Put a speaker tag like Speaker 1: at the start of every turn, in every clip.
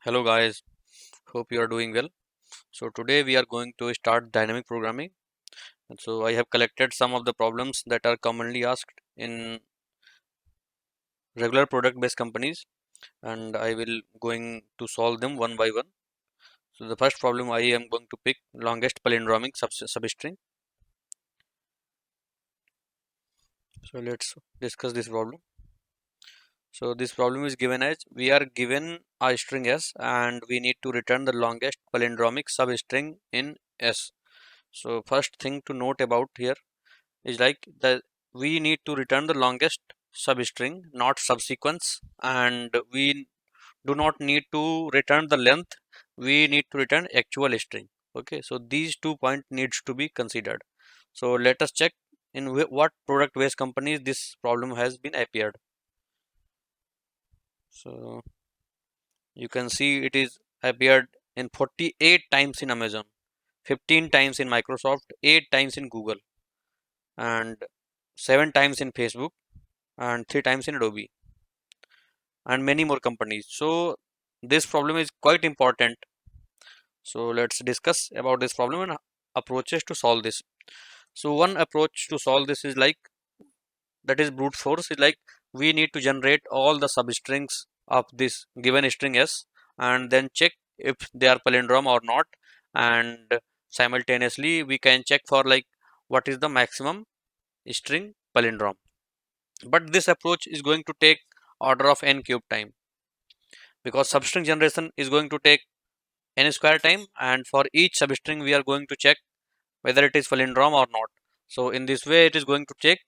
Speaker 1: Hello guys, hope you are doing well. So today we are going to start dynamic programming. And so I have collected some of the problems that are commonly asked in regular product based companies, and I will going to solve them one by one. So the first problem I am going to pick longest palindromic substring. So let's discuss this problem. So this problem is given as we are given a string S and we need to return the longest palindromic substring in S. So first thing to note about here is like that we need to return the longest substring, not subsequence, and we do not need to return the length. We need to return actual string. Okay, so these 2 points needs to be considered. So let us check in what product based companies this problem has been appeared. So you can see it is appeared in 48 times in Amazon, 15 times in Microsoft, 8 times in Google, and 7 times in Facebook, and 3 times in Adobe, and many more companies. So this problem is quite important. So let's discuss about this problem and approaches to solve this. So one approach to solve this is like, that is brute force, is like we need to generate all the substrings of this given string S and then check if they are palindrome or not, and simultaneously we can check for like what is the maximum string palindrome. But this approach is going to take order of n cube time, because substring generation is going to take n square time, and for each substring we are going to check whether it is palindrome or not. So in this way it is going to take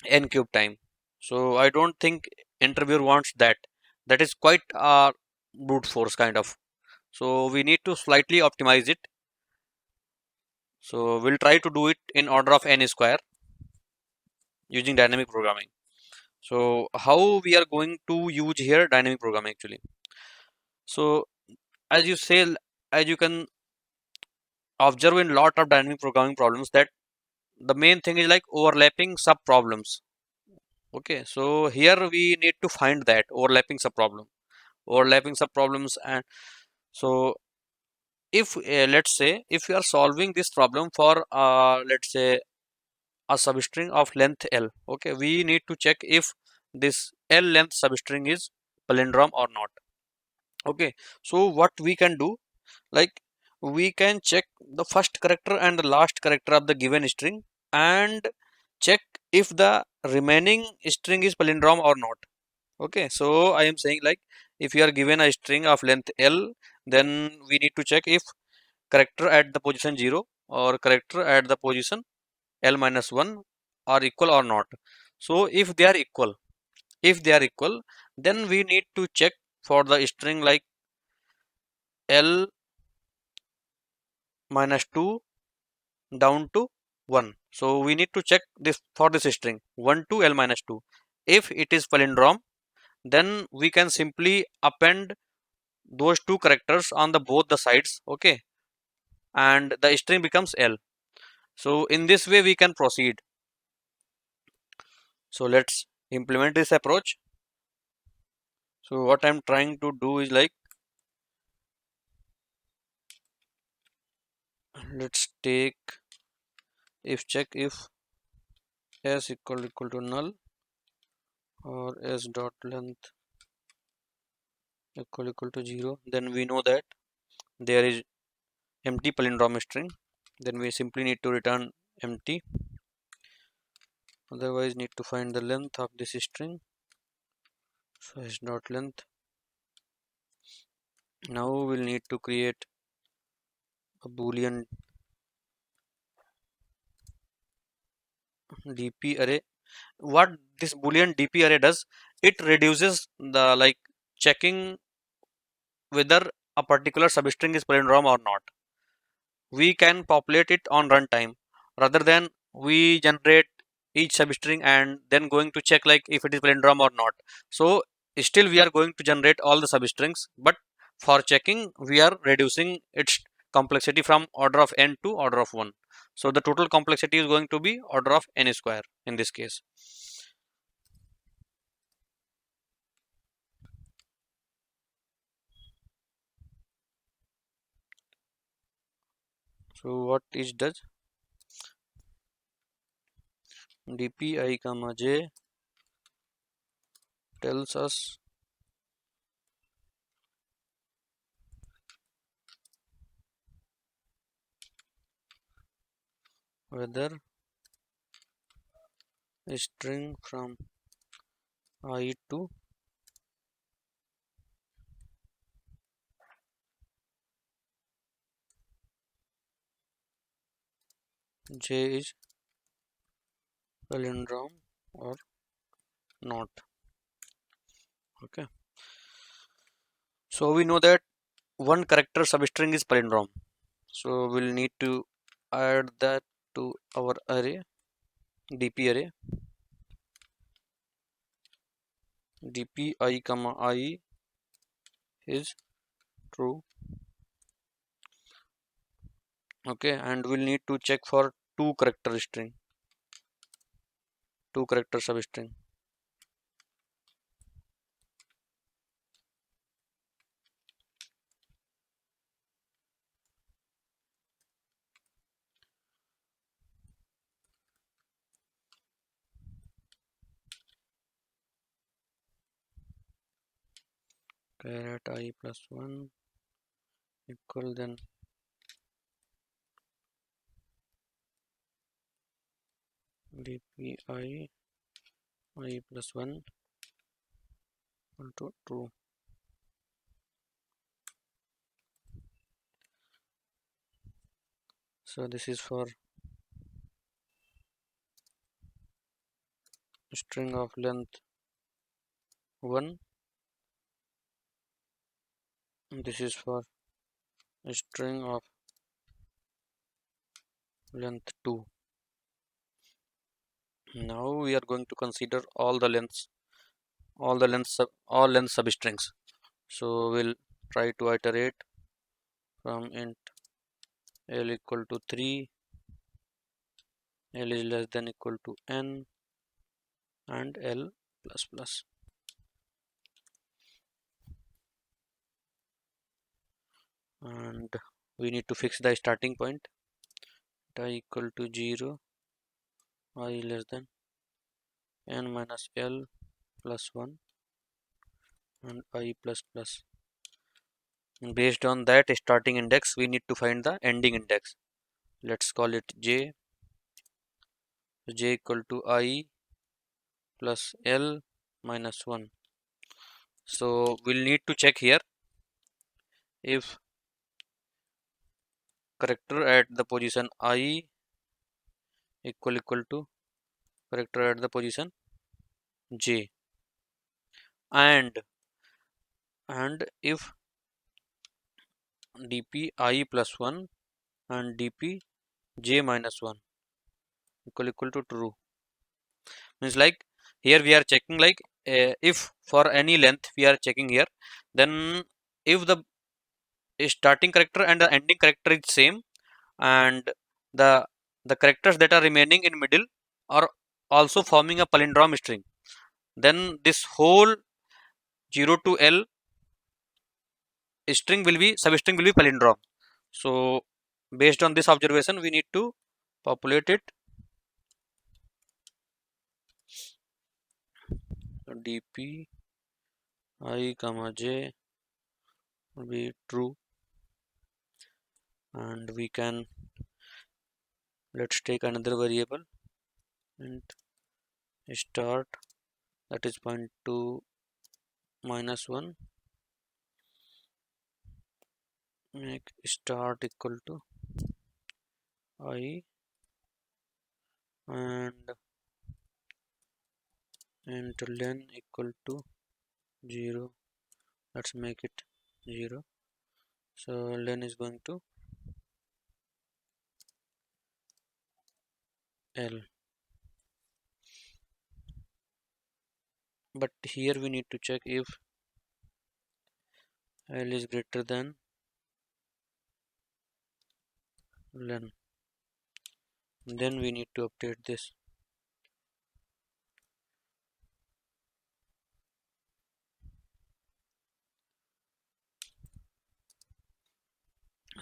Speaker 1: n cube time. So I don't think interviewer wants that. That is quite a brute force kind of. So we need to slightly optimize it. So we'll try to do it in order of n square using dynamic programming. So how we are going to use here dynamic programming actually? So as you say, as you can observe in lot of dynamic programming problems, that the main thing is like overlapping sub problems. Okay, so here we need to find that overlapping sub problems. And so if let's say if we are solving this problem for let's say a substring of length L, okay, we need to check if this L length substring is palindrome or not. Okay, so what we can do, like we can check the first character and the last character of the given string and check if the remaining string is palindrome or not. Okay, so I am saying like if you are given a string of length L, then we need to check if character at the position 0 or character at the position L minus 1 are equal or not. So if they are equal, then we need to check for the string like L minus 2 down to 1. So we need to check this for this string 1 to L minus 2. If it is palindrome, then we can simply append those two characters on the both the sides, okay, and the string becomes L. So in this way we can proceed. So let's implement this approach. So what I'm trying to do is like, let's take if check if s equal to null or s dot length equal to 0, then we know that there is empty palindrome string. Then we simply need to return empty, otherwise need to find the length of this string. So s dot length. Now we'll need to create a boolean dp array. What this boolean dp array does, it reduces the like checking whether a particular substring is palindrome or not. We can populate it on runtime rather than we generate each substring and then going to check like if it is palindrome or not. So still we are going to generate all the substrings, but for checking we are reducing its complexity from order of n to order of 1. So the total complexity is going to be order of n square in this case. So what is does dpi comma j tells us whether a string from I to j is palindrome or not. Okay, so we know that one character substring is palindrome, so we'll need to add that to our array, dp array. dpi comma I is true. Okay, and we'll need to check for two character string, two character substring. Caret I plus 1 equal then dpi I plus 1 equal to true. So this is for string of length 1, this is for a string of length 2. Now we are going to consider all the lengths, all length substrings. So we'll try to iterate from int l equal to 3, l is less than equal to n, and l plus plus. And we need to fix the starting point, I equal to 0, I less than n minus l plus 1, and I plus plus. And based on that starting index, we need to find the ending index. Let's call it j. J equal to I plus l minus 1. So we'll need to check here if character at the position I equal to character at the position j, and if dp I plus 1 and dp j minus 1 equal to true, means like here we are checking like if for any length we are checking here, then if the starting character and the ending character is same, and the characters that are remaining in middle are also forming a palindrome string, then this whole 0 to l string will be substring will be palindrome. So based on this observation, we need to populate it. So dp I comma j will be true, and we can, let's take another variable and start, that is point 2 minus 1, make start equal to I, and len equal to 0, let's make it 0. So len is going to l, but here we need to check if l is greater than len, then we need to update this.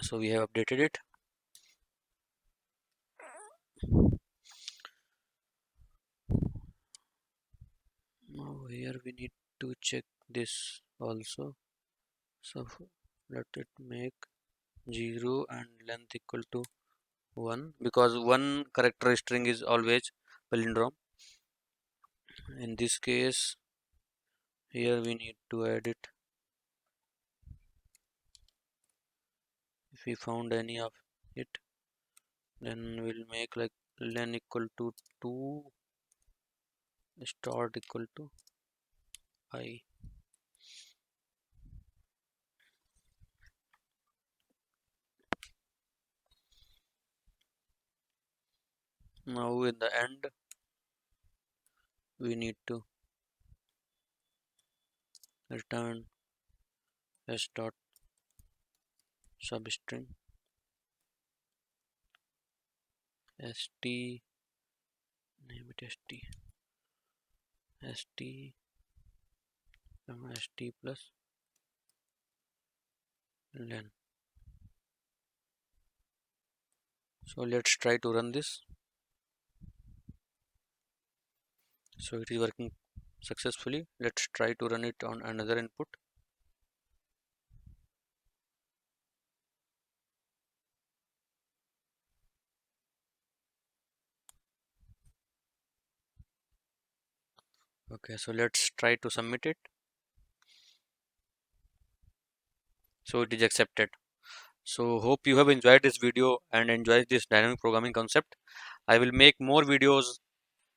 Speaker 1: So we have updated it. Now here we need to check this also. So let it make 0 and length equal to 1, because one character string is always palindrome. In this case, here we need to add it. If we found any of it, then we'll make like len equal to 2, start equal to I. Now in the end, we need to return s dot substring st, name it st st plus len. So let's try to run this. So it is working successfully. Let's try to run it on another input. Okay, so let's try to submit it. So it is accepted. So hope you have enjoyed this video and enjoyed this dynamic programming concept. I will make more videos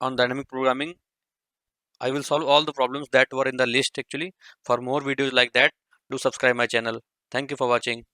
Speaker 1: on dynamic programming. I will solve all the problems that were in the list actually. For more videos like that, do subscribe my channel. Thank you for watching.